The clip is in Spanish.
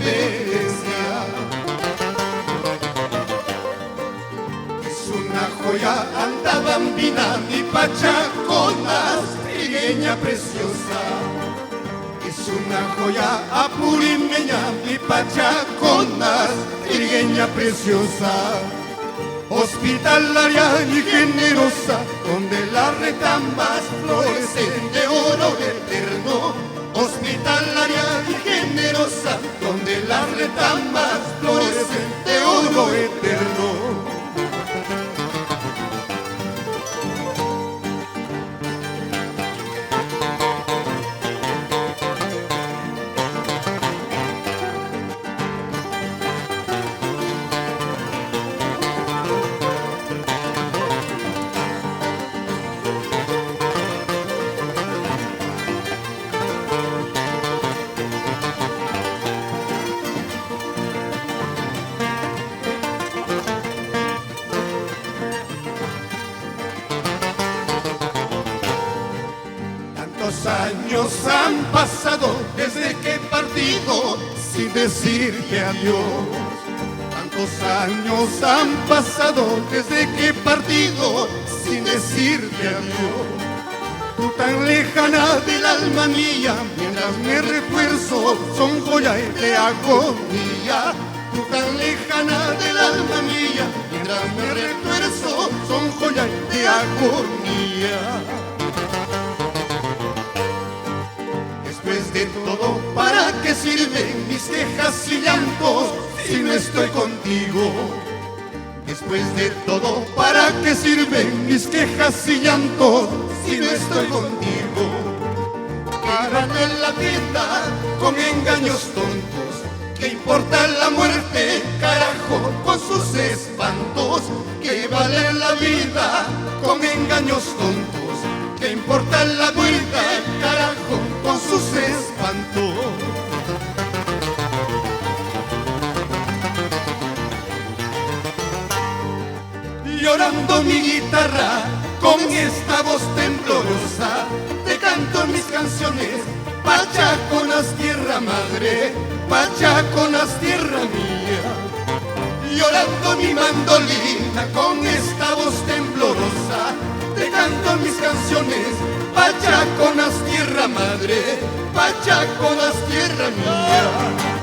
reverencia. Es una joya anda bambina, mi pachacona, trigueña preciosa. Es una joya apurimeña, mi pachacona, trigueña preciosa. Hospitalaria y generosa, donde las retambas florecen de oro eterno. Hospitalaria y generosa, donde las retambas florecen de oro eterno. Tantos años han pasado desde que he partido sin decirte adiós. Tantos años han pasado desde que he partido sin decirte adiós. Tú tan lejana del alma mía, mientras me refuerzo son joya de agonía. Tú tan lejana del alma mía, mientras me refuerzo son joya de agonía. Después de todo, ¿para qué sirven mis quejas y llantos si no estoy contigo? Después de todo, ¿para qué sirven mis quejas y llantos si no estoy contigo? Quebrando en la vida con engaños tontos, ¿qué importa la muerte, carajo, con sus espantos? ¿Qué vale la vida con engaños tontos? ¿Qué importa la muerte, carajo, con sus espantos? Llorando mi guitarra con esta voz temblorosa, te canto mis canciones, pachaconas tierra madre, pachaconas tierra mía. Llorando mi mandolina con esta voz temblorosa, te canto mis canciones, pachaconas tierra madre, pachaconas tierra mía.